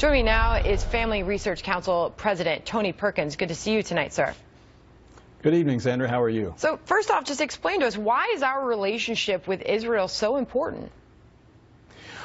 Joining me now is Family Research Council President Tony Perkins. Good to see you tonight, sir. Good evening, Sandra. How are you? So first off, just explain to us, why is our relationship with Israel so important?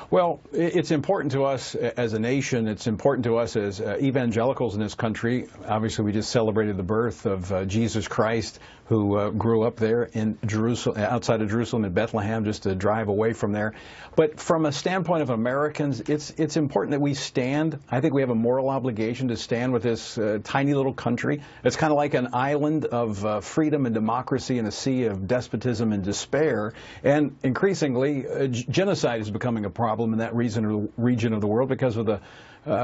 Well, it's important to us as a nation. It's important to us as evangelicals in this country. Obviously, we just celebrated the birth of Jesus Christ, who grew up there in Jerusalem, outside of Jerusalem in Bethlehem, just a drive away from there. But from a standpoint of Americans, it's important that we stand. I think we have a moral obligation to stand with this tiny little country. It's kind of like an island of freedom and democracy in a sea of despotism and despair. And increasingly, genocide is becoming a problem in that region of the world because of the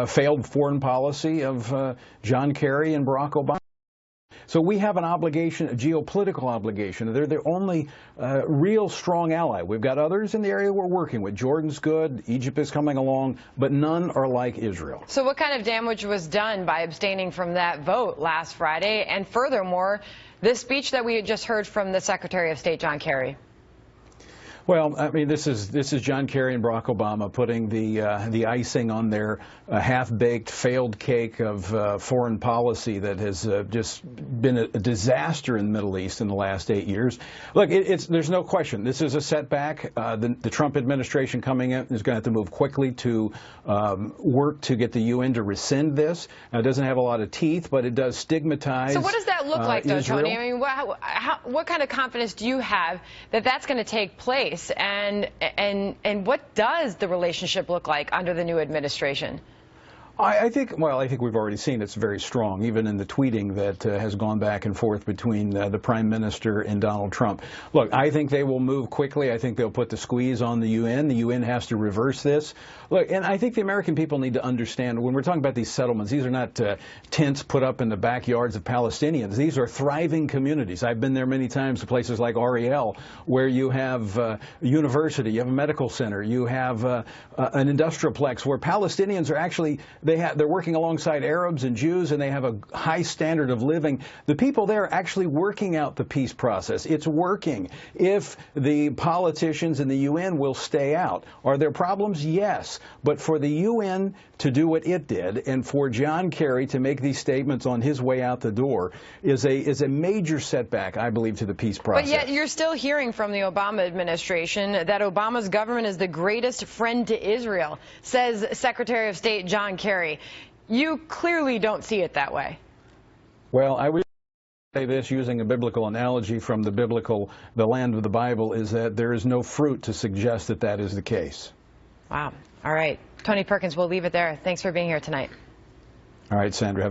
failed foreign policy of John Kerry and Barack Obama. So we have an obligation, a geopolitical obligation. They're the only real strong ally. We've got others in the area we're working with. Jordan's good, Egypt is coming along, but none are like Israel. So what kind of damage was done by abstaining from that vote last Friday? And furthermore, this speech that we had just heard from the Secretary of State, John Kerry. Well, I mean, this is John Kerry and Barack Obama putting the icing on their half-baked, failed cake of foreign policy that has just been a disaster in the Middle East in the last 8 years. Look, there's no question. This is a setback. The Trump administration coming in is going to have to move quickly to work to get the UN to rescind this. Now, it doesn't have a lot of teeth, but it does stigmatize. So what does that look like, though, Israel. Tony? I mean, what kind of confidence do you have that that's going to take place? And what does the relationship look like under the new administration? I think we've already seen it's very strong, even in the tweeting that has gone back and forth between the Prime Minister and Donald Trump. Look, I think they will move quickly. I think they'll put the squeeze on the UN. The UN has to reverse this. Look, and I think the American people need to understand, when we're talking about these settlements, these are not tents put up in the backyards of Palestinians. These are thriving communities. I've been there many times to places like Ariel, where you have a university, you have a medical center, you have an industrial plex where Palestinians are actually, they're working alongside Arabs and Jews, and they have a high standard of living. The people there are actually working out the peace process. It's working. If the politicians in the UN will stay out. Are there problems? Yes. But for the UN to do what it did, and for John Kerry to make these statements on his way out the door, is a major setback, I believe, to the peace process. But yet you're still hearing from the Obama administration that Obama's government is the greatest friend to Israel, says Secretary of State John Kerry. You clearly don't see it that way. Well, I would say this, using a biblical analogy from the land of the Bible, is that there is no fruit to suggest that that is the case. Wow. All right. Tony Perkins, we'll leave it there. Thanks for being here tonight. All right, Sandra.